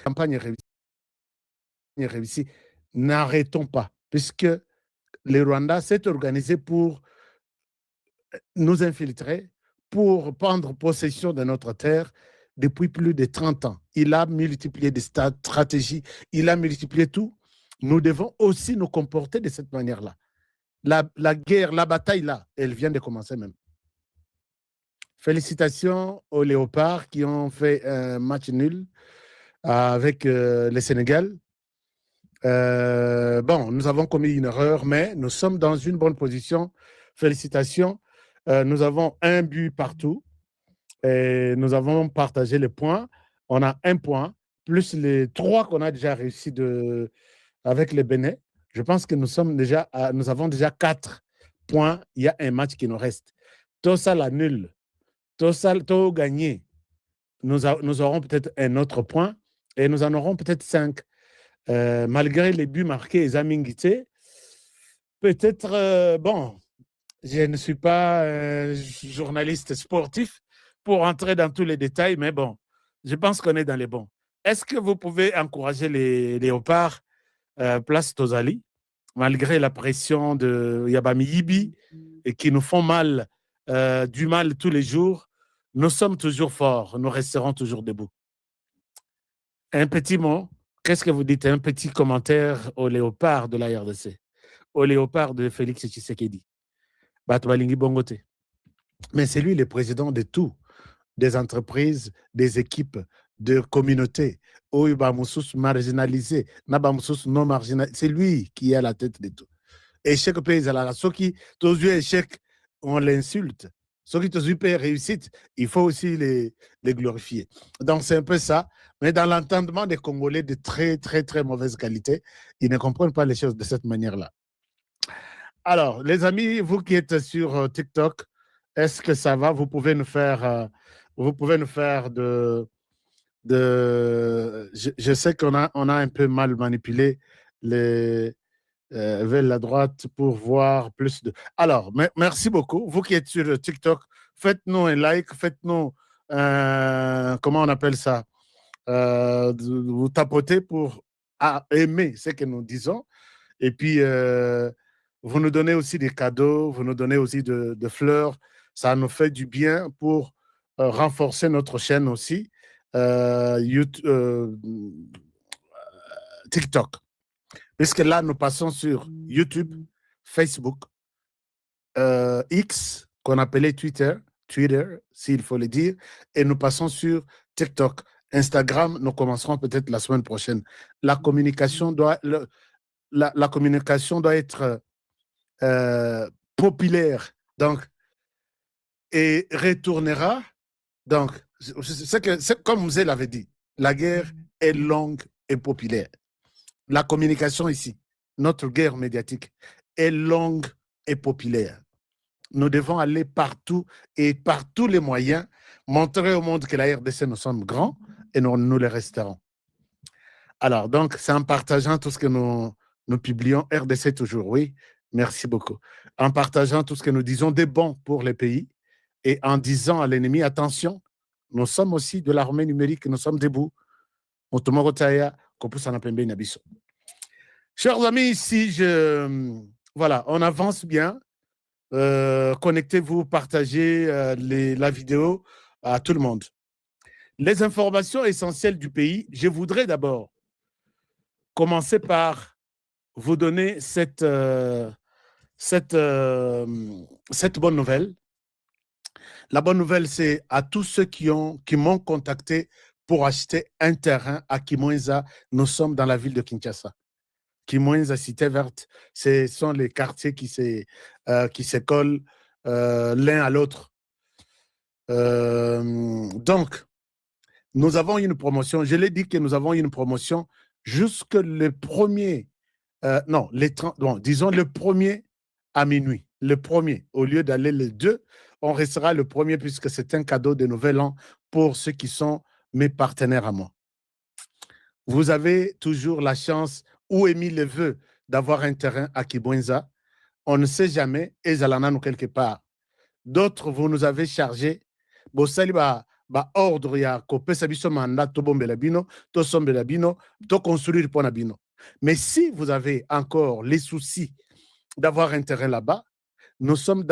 campagne est réussie. N'arrêtons pas, puisque le Rwanda s'est organisé pour nous infiltrer, pour prendre possession de notre terre depuis plus de 30 ans. Il a multiplié des stratégies, il a multiplié tout. Nous devons aussi nous comporter de cette manière-là. La guerre, la bataille, là, elle vient de commencer même. Félicitations aux Léopards qui ont fait un match nul avec le Sénégal. Bon, nous avons commis une erreur, mais nous sommes dans une bonne position. Félicitations. Nous avons un but partout et nous avons partagé les points. On a un point, plus les 3 qu'on a déjà réussi avec les Bénin. Je pense que nous avons déjà 4 points. Il y a un match qui nous reste. Tout ça, la nulle. Tout ça, tout gagné. Nous aurons peut-être un autre point et nous en aurons peut-être 5. Malgré les buts marqués, Zamingité, peut-être, bon, je ne suis pas journaliste sportif pour entrer dans tous les détails, mais bon, je pense qu'on est dans les bons. Est-ce que vous pouvez encourager les Léopards place Tozali, malgré la pression de Yabami Yibi et qui nous font mal, du mal tous les jours? Nous sommes toujours forts, nous resterons toujours debout. Un petit mot, qu'est-ce que vous dites? Un petit commentaire au Léopard de la RDC, au Léopard de Félix Tshisekedi. Batwalingi Bongote. Mais c'est lui le président de tout, des entreprises, des équipes, de communautés. Oubamoussous marginalisé, Nabamoussous non marginalisé. C'est lui qui est à la tête de tout. Et chaque pays, ceux qui ont eu échec, on l'insulte. Ceux qui ont eu réussite, il faut aussi les glorifier. Donc, c'est un peu ça. Mais dans l'entendement des Congolais de très, très, très mauvaise qualité, ils ne comprennent pas les choses de cette manière-là. Alors, les amis, vous qui êtes sur TikTok, est-ce que ça va? Vous pouvez nous faire je sais qu'on a un peu mal manipulé vers la droite pour voir plus de... Alors, merci beaucoup. Vous qui êtes sur TikTok, faites-nous un like, faites-nous, comment on appelle ça? Vous tapotez pour aimer ce que nous disons. Et puis, vous nous donnez aussi des cadeaux, vous nous donnez aussi de fleurs. Ça nous fait du bien pour renforcer notre chaîne aussi. YouTube, TikTok. Puisque là, nous passons sur YouTube, Facebook, X, qu'on appelait Twitter, s'il faut le dire, et nous passons sur TikTok. Instagram, nous commencerons peut-être la semaine prochaine. La communication doit être populaire, donc, et retournera. Donc, c'est comme vous l'avez dit, la guerre est longue et populaire. La communication ici, notre guerre médiatique, est longue et populaire. Nous devons aller partout et par tous les moyens montrer au monde que la RDC, nous sommes grands et nous le resterons. Alors, donc, c'est en partageant tout ce que nous publions, RDC toujours, oui, merci beaucoup. En partageant tout ce que nous disons des bons pour les pays et en disant à l'ennemi, attention, nous sommes aussi de l'armée numérique, nous sommes debout. Chers amis, ici, voilà, on avance bien. Connectez-vous, partagez la vidéo à tout le monde. Les informations essentielles du pays, je voudrais d'abord commencer par vous donner cette bonne nouvelle. La bonne nouvelle, c'est à tous ceux qui m'ont contacté pour acheter un terrain à Kimwenza. Nous sommes dans la ville de Kinshasa. Kimwenza, Cité Verte, ce sont les quartiers qui s'écolent l'un à l'autre. Donc, nous avons une promotion. Je l'ai dit que nous avons une promotion jusque le 1er, disons le 1er à minuit. Le 1er, au lieu d'aller le 2, on restera le 1er puisque c'est un cadeau de Nouvel An pour ceux qui sont mes partenaires à moi. Vous avez toujours la chance ou émis le vœu d'avoir un terrain à Kibwenza. On ne sait jamais, et Zalana nous quelque part. D'autres, vous nous avez chargé. Bosaliba, ba ordre ya kopesa biso mandat to bombela bino, to sombela bino, to construire pour bino. Mais si vous avez encore les soucis d'avoir un terrain là-bas, nous sommes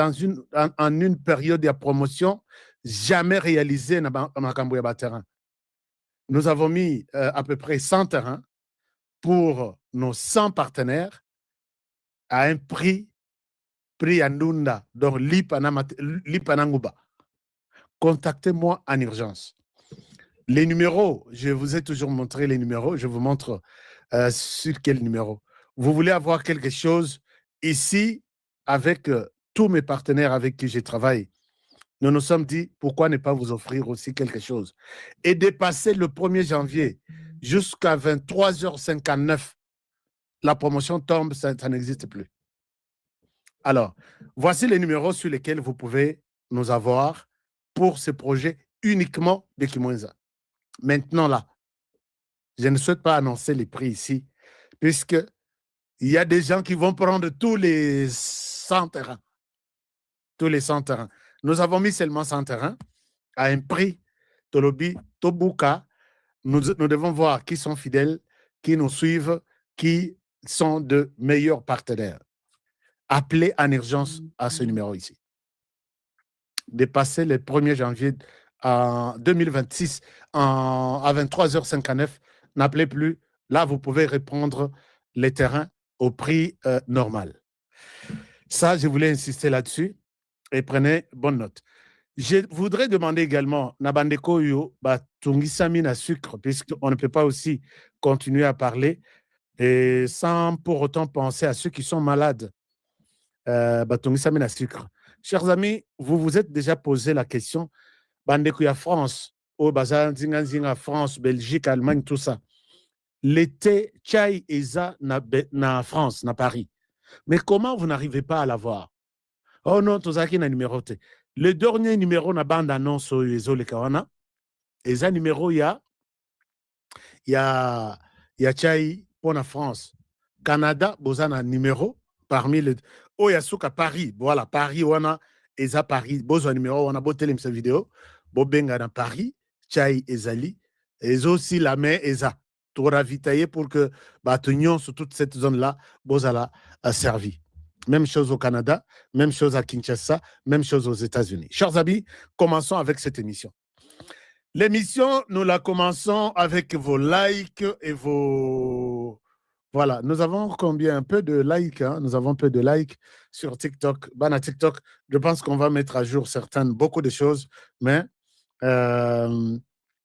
en une période de promotion jamais réalisée dans le terrain. Nous avons mis à peu près 100 terrains pour nos 100 partenaires à un prix Andunda, donc Lipananguba. Contactez-moi en urgence. Les numéros, je vous ai toujours montré les numéros, je vous montre sur quel numéro. Vous voulez avoir quelque chose ici avec tous mes partenaires avec qui je travaille. Nous nous sommes dit, pourquoi ne pas vous offrir aussi quelque chose? Et dépasser le 1er janvier jusqu'à 23h59, la promotion tombe, ça n'existe plus. Alors, voici les numéros sur lesquels vous pouvez nous avoir pour ce projet uniquement de Kimwenza. Maintenant, là, je ne souhaite pas annoncer les prix ici, puisqu'il y a des gens qui vont prendre tous les 100 terrains. Tous les 100 terrains. Nous avons mis seulement 100 terrains à un prix, Tolobi, Tobuka. Nous devons voir qui sont fidèles, qui nous suivent, qui sont de meilleurs partenaires. Appelez en urgence à ce numéro ici. Dépasser le 1er janvier 2026 à 23h59, n'appelez plus. Là, vous pouvez répondre les terrains au prix normal. Ça, je voulais insister là-dessus et prenez bonne note. Je voudrais demander également, Nabandeko yo, Tungisami na sucre, puisqu'on ne peut pas aussi continuer à parler et sans pour autant penser à ceux qui sont malades. Tungisami na sucre. Chers amis, vous vous êtes déjà posé la question, Bandeko ya France, au Bazar, France, Belgique, Allemagne, tout ça. L'été, Tchaï Eza na France, na Paris. Mais comment vous n'arrivez pas à l'avoir? Oh non, Tozaki na numéroté. Le dernier numéro na bande annonce au Ezole Kawana. Eza numéro ya Tchaï pour la France. Canada, bozana numéro parmi les. Oh, Yasuka Paris. Voilà, Paris, wana. Eza Paris. Bozo numéro, on a beau télé cette vidéo. Bobenga dans Paris. Tchaï Ezali. Et aussi la main Eza. Tout ravitailler pour que Batunion sur toute cette zone-là, Bozala a servi. Même chose au Canada, même chose à Kinshasa, même chose aux États-Unis. Chers amis, commençons avec cette émission. L'émission, nous la commençons avec vos likes et vos... Voilà, nous avons combien? Un peu de likes, hein? Nous avons un peu de likes sur TikTok. Bana TikTok, je pense qu'on va mettre à jour beaucoup de choses, mais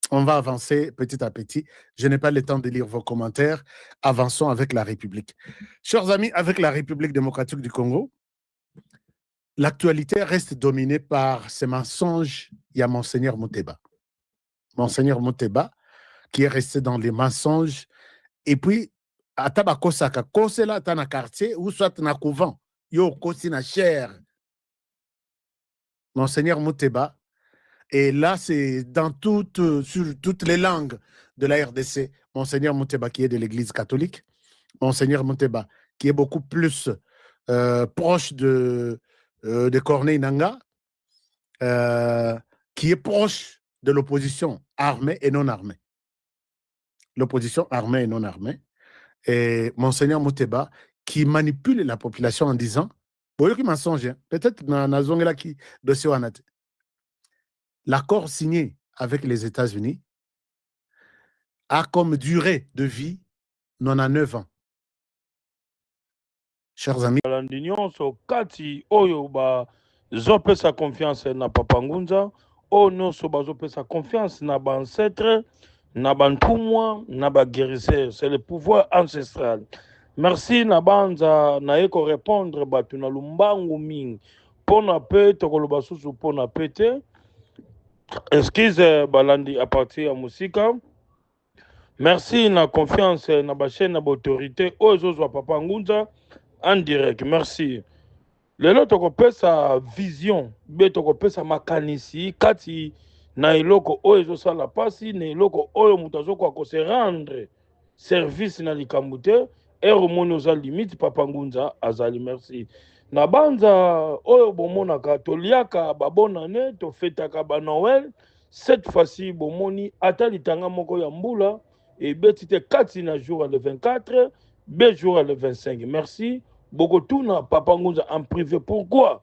on va avancer petit à petit. Je n'ai pas le temps de lire vos commentaires. Avançons avec la République. Chers amis, avec la République démocratique du Congo, l'actualité reste dominée par ces mensonges. Il y a Monseigneur Mouteba. Monseigneur Mouteba, qui est resté dans les mensonges. Et puis, ataba kosaka, kosela ta na quartier, ou soit na couvent, yo kosi na cher. Monseigneur Mouteba. Et là, c'est sur toutes les langues de la RDC. Monseigneur Mouteba, qui est de l'Église catholique. Monseigneur Mouteba, qui est beaucoup plus proche de Corneille Nangaa, qui est proche de l'opposition armée et non armée. L'opposition armée et non armée. Et Monseigneur Mouteba, qui manipule la population en disant, peut-être l'accord signé avec les États-Unis a comme durée de vie 99 ans. Chers amis. Kati oyo ba zopesa confiance na Papa Ngunza, o nyonso bazopesa confiance na ba ancêtre, na ba ntumwa, na ba guérisseur, c'est le pouvoir ancestral. Merci na banza na eko répondre batu na lumbangu mingi. Pona pe tokoloba susu pona pete. Excuse balandi à partir de musika. Merci na confiance na ba chaîne na autorité ozo Papa Ngunza en direct. Merci. Lelo tokopesa vision, be tokopesa makanisi kati na iloko ozo sala pasi na iloko oyo mutazo ko se rendre service na likambute et remoni oza limite Papa Ngunza azali. Merci. Na banza oyo bomona ka toliaka ba bonne année to fetaka ba Noël cette fois-ci bomoni ata litanga moko ya mbula et betite 4 na jour le 24 b jour le 25. Merci beaucoup tout na Papa Ngunza en privé. Pourquoi?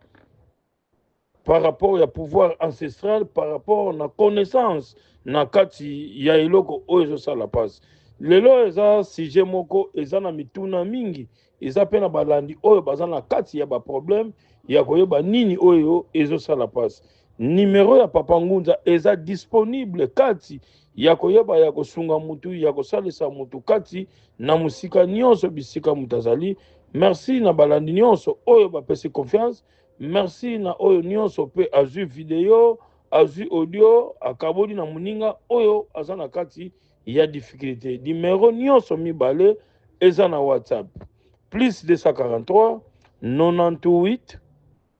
Par rapport au pouvoir ancestral, par rapport à la connaissance na kati ya iloko oyo ça la passe. Lelo eza sujet moko eza na mituna mingi, eza pe na balandi oyo baza na kati ya ba problème ya koyeba nini oyo ezo ça la passe. Numéro ya Papa Ngunza eza disponible kati ya koyeba ya kosunga mutu ya kosalisa mutu kati na musika nyonso bisika mutazali. Merci na balandi nyonso oyo bapesi confiance. Merci na oyo nyonso pe azwi vidéo, azwi audio, akaboli na muninga oyo aza na kati ya difficulté. Numéro nyonso mibale eza na WhatsApp. Plus 243 98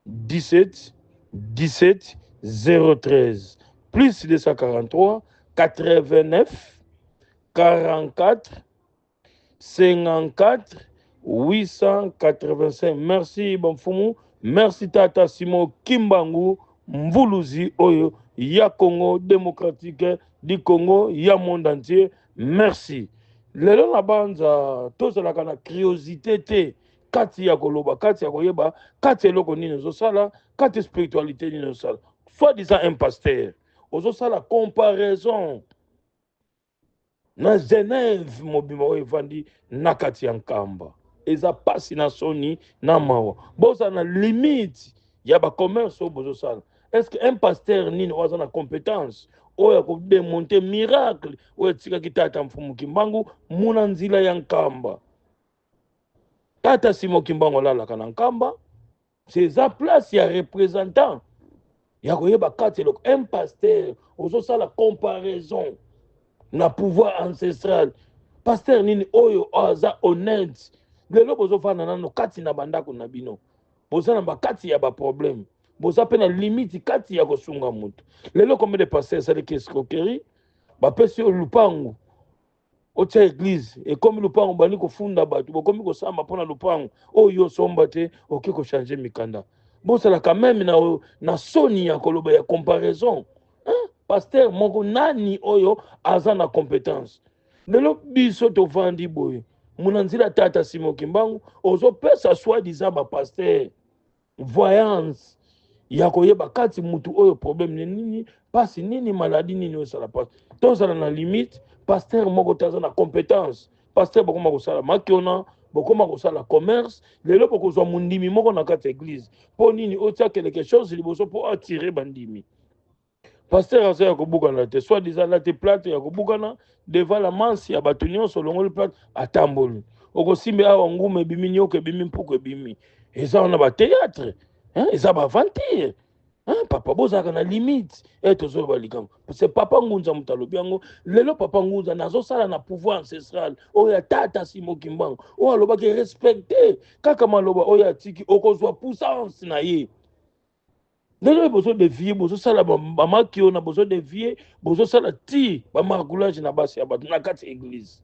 17 17 013. Plus 243 89 44 54 885. Merci Bamfumu. Merci Tata Simon Kimbangu Mvuluzi oyo ya Congo démocratique du Congo ya monde entier. Merci. Lelo na banza tozalaka na curiosité te kati ya koloba kati ya koyeba kati eloko nini ozosala kati spiritualité nini ozosala. Soit disant un pasteur ozosala comparaison na Genève mobima oyo evandi na kati ya Nkamba. Eza pasi na soni na mawa. Boza na limite ya ba commerce bozo sala. Est-ce que un pasteur nini waza na compétence oya ko démonter miracle oya tika kitata Mfumu Kimbangu muna nzila ya Nkamba. Tata Simon Kimbangu lala kana Nkamba. C'est sa place ya représentant. Ya koyeba kati loko un pasteur ozo sala comparaison na pouvoir ancestral. Pasteur nini oyo aza honnête. Lelo bozo fana nano kati na bandako na bino. Boza na bakati ya ba problème. Boza pe na limite kati ya kosunga mutu. Lelo combien de pasteurs sali escroquerie? Ba pesi o lupango. O tia église et comme lupango bani ko funda batu, bo komi ko samba pona lupango. O yo somba te, oké ko changer mikanda. Boza la quand même na soni ya koloba ya comparaison. Hein? Pasteur moko nani oyo aza na compétence. Lelo biso to vandi boye. Munanzila Tata Simon Kimbangu ozo pesa soi-disant ba pasteur voyance ya koyeba kati mutu oyo problème nini pasi nini maladie nini osala pas tozala na limite pasteur moko taza na compétence pasteur bokoma kosala makiona bokoma kosala commerce lelo bokozwa mundimi moko na kati église po nini otia quelque chose liboso po attirer bandimi. Pasteur aza ya kobukana te soit disant la te plate ya kobukana devant la mansi ya bato nyonso longoli plate atamboli okosimbe awa ngume ebimi nyoka ebimi mpuku ebimi eza wana batéâtre eza baventure papa bozalaka na limite tozoyoba likambo parce Papa Ngunza moto alobi yango lelo Papa Ngunza nazosala na pouvoir ancestral oyo ya Tata Simon Kimbangu oyo alobaki respecte kaka maloba oyo atiki okozwa puissance na ye. Lelo besoin de vie, besoin sala ba makio na besoin de vie, besoin sala ti ba margoulage na basi ya bato na kati église.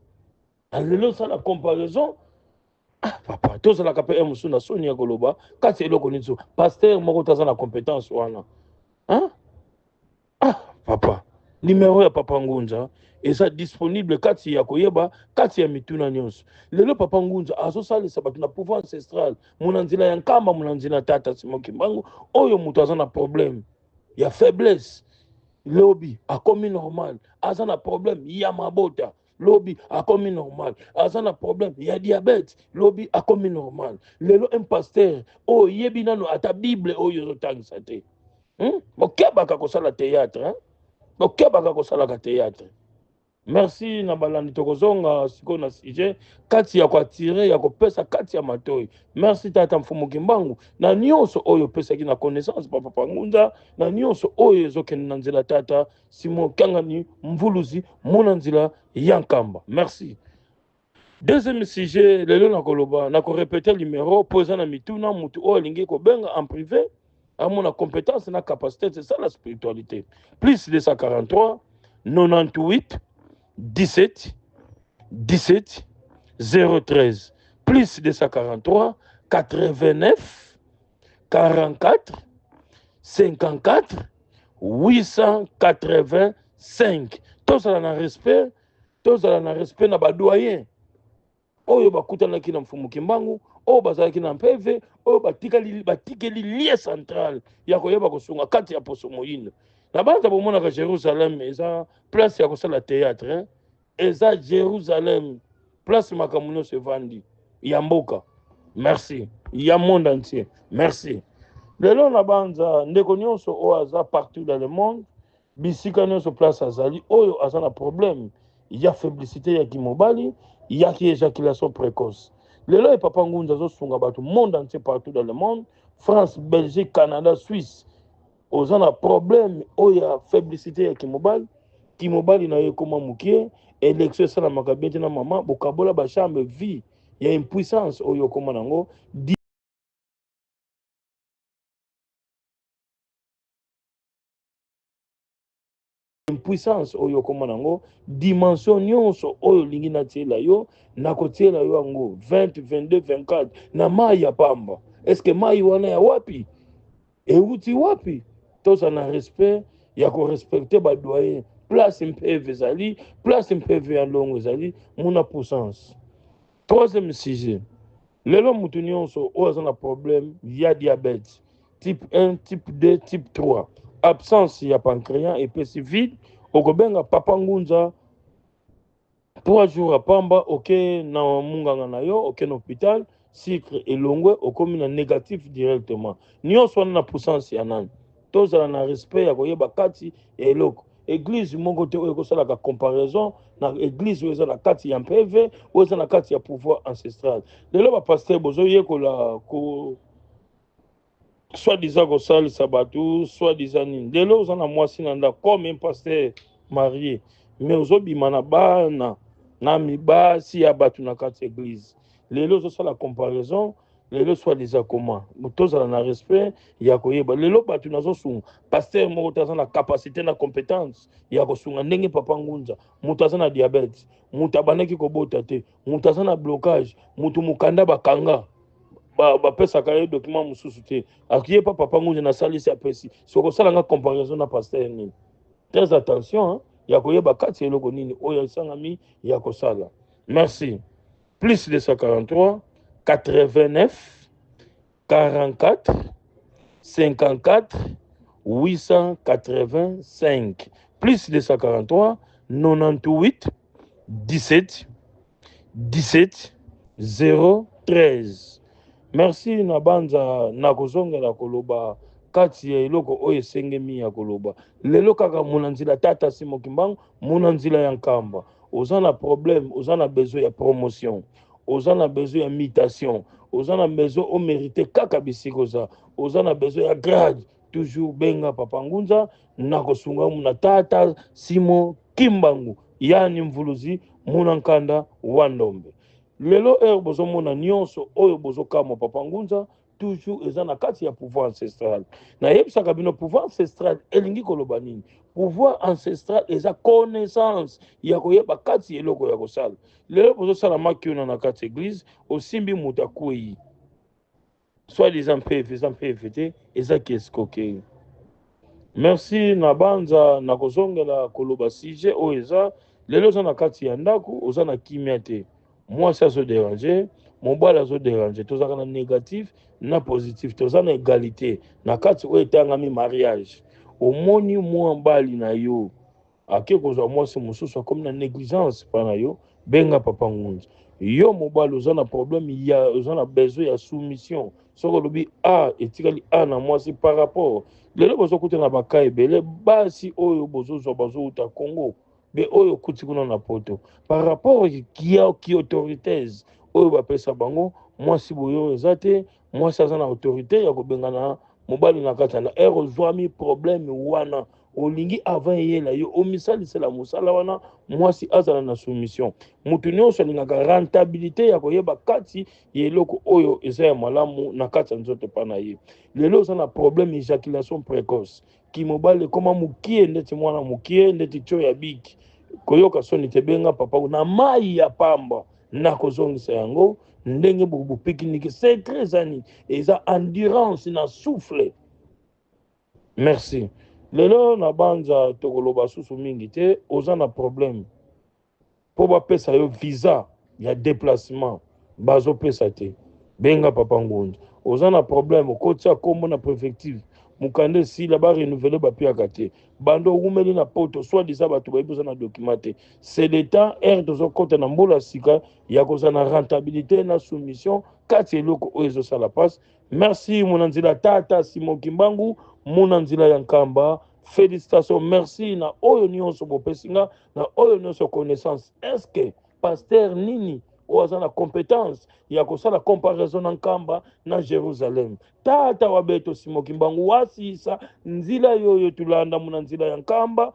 Lelo sala comparaison papa tous la kapé musu na soni ya koloba kati eloko nitso pasteur moko taza na compétence wana. Papa numéro ya Papa Ngunza eza disponible kati ya koyeba kati ya mituna nyonso. Lelo Papa Ngunza azosalisa bato na pouvoir ancestral munanzila ya Nkamba munanzila Tata Simon Kimbangu oyo mutu aza na problème ya faiblesse lobi akomi normal aza na problème ya mabota lobi akomi normal aza na problème ya diabète lobi akomi normal. Lelo un pasteur oyo yebi nano ata bible oyo zotangisa te bokebaka kosala théâtre bokebaka kosalaka théâtre. Merci na balandi tokozonga siko na sujet kati ya koatire ya kopesa kati ya matoi. Merci Tata Mfumu Kimbangu na nyonso oyo pesaki na connaissance Papa Ngunza na nyonso oyo ezokende na nzela Tata Simon Kangani Mvuluzi mona nzela ya Nkamba. Merci. Deuxième sujet lelo na koloba na ko répéter numéro posa na mituna mutu oyo lingi ko benga en privé à mon compétence et ma capacité, c'est ça la spiritualité. Plus 243 98 17 17 013. Plus 243 89 44 54 885. Tozala na respect na badoyen oyo bakutanaki na mfumu Kimbangu, oyo bazalaki na mpeve, oyo batikeli lie central ya koyeba kosunga kati ya poso moyindo. Na banza bomonaka Jérusalem eza place ya kosala théâtre, eza Jérusalem place makambo nyonso evandi ya mboka. Merci ya monde entier. Merci. Lelo na banza ndeko nyonso oyo aza partout dans le monde, bisika nyonso place azali oyo aza na problème ya faiblicité ya kimobali, ya ki éjaculation précoce. Lelo Papa Ngunza azosunga bato monde entier partout dans le monde, France, Belgique, Canada, Suisse. Oza na problème oyo ya faiblicité ya kimobali na yo koma mukie, élection esala makabete na mama, bokabola ba chambre vie ya impuissance oyo koma nango. Impuissance oyo koma nango, dimension nyonso oyo lingi na tiela yo, na kotiela yo yango 20, 22, 24 na mai ya pamba. Est-ce que mai wana ya wapi? Euti wapi? Toza na respect ya ko respecter ba doyen. Place mpeve ezali, place mpeve ya longo ezali, muna puissance. Troisième sujet. Lelo mutu nyonso oyo aza na problème ya diabète. Type 1, type 2, type 3. Absence ya pancréas epesi vide, okobenga Papa Ngunza 3 jours à pamba, ok na munganga na yo, ok na hôpital, sucre elongwe, okomi na négatif directement. Nyonso wana na puissance ya nani. Tozala na respect ya koyeba kati ya eloko. Église moko te oyo kosalaka comparaison na église oyo eza na kati ya mpeve, oyo eza na kati ya pouvoir ancestral. Lelo ba pasteur bozoyekola ko soi-disant kosalisa bato, soi-disant nini. Lelo oza na mwasi na ndako comme un pasteur marié, mais ozobima na bana na mibasi ya bato na kati ya église. Lelo ozosala comparaison, lelo soi-disant comment tozala na respect ya koyeba. Lelo bato nazosunga pasteur moko te aza na capacité na compétence ya kosunga ndenge Papa Ngunza, moto aza na diabète, moto abandaki kobota te, moto aza na blocage, moto mokanda bakanga bapesaka ye document mosusu te, akie pa Papa Ngunza na salisi apesi, sokosalanga comparaison na pasteur nini. Très attention, hein? Ya koyeba kati eloko nini oyo esangami ya kosala. Merci. Plus 243 89 44 54 885. Plus 243 98 17 17 013. Merci na banza na kozongela koloba kati ya eloko oyo esengemi ya koloba. Lelo kaka muna nzila tata Simo Kimbangu, muna nzila ya nkamba. Oza na problème, oza na besoin ya promotion, oza na besoin ya mutation, oza na besoin o mérité kaka bisiko za, oza na besoin ya grade, toujours benga Papa Ngunza na kosunga muna tata Simo Kimbangu, yani mvuluzi muna nkanda wandombe. Lelo bozo mona nyonso oyo bozo kama Papa Ngunza toujours eza na kati ya pouvoir ancestral. Na yebisaka bino pouvoir ancestral elingi koloba nini? Pouvoir ancestral eza connaissance ya koyeba kati eloko ya kosala. Lelo bozo sala makiona na kati église osimbi muta kwei. Soit les MPV te eza keskoke. Merci na banza na kozongela koloba sujet o eza lelo za na kati ya ndako oza na kimia te. Moi ça se déranger, mon bala zo déranger, tozaka na négatif na positif, toza na égalité na kati o etangami mariage. Omoni mwa mbali na yo ake kozwa mwasi mosusu comme na négligence pa na yo, benga Papa Ngunza. Yo mobali oza na problème ya oza na besoin ya soumission. Soko lobi etikali na mwasi par rapport lelo bozokuta na baka ebele basi oyo bozozwa bazouta Congo be oyo kuti kuna na poto par rapport ki autorités oyo bapesa bango mwasi boyo eza te, mwasi aza na autorité ya kobengana mobali na kati na ozwami problème wana olingi avant yela yo omisalisela mosala wana mwasi azala na soumission. Mutu nyonso alingaka rentabilité ya koyeba kati ya eloko oyo eza ya malamu na kati ya nzoto pa na ye. Lelo oza na problème éjaculation précoce ki mobali koma mukie ndeti mwana mukie ndeti tio ya biki koyoka soni te benga Papa na mai ya pamba na kozongisa yango ndenge bubu pikiniki c'est très ani eza endurance na souffle. Merci. lelo na banza tokoloba susu mingi te oza na problème po bapesa yo visa ya déplacement bazopesa te benga Papa Ngunza. Oza na problème okotia kombo na préfecture mukande esila barenouveler bapiaka te bando oumeli na poto soit disa bato bayebi oza na document te. C'est le temps ere tozokota na mbola sika ya kozala na rentabilité na soumission kati eloko oyo ezosala passe. Merci mona nzela tata Simon Kimbangu mona nzela ya Nkamba. Félicitations, merci na oyo nyonso bopesinga na oyo nyonso connaissance. Est-ce que pasteur nini oza na compétence ya kosala comparaison na Nkamba na Jérusalem? Tata wabeto Simon Kimbangu wasisa nzila yoyo tulanda muna nzila ya Nkamba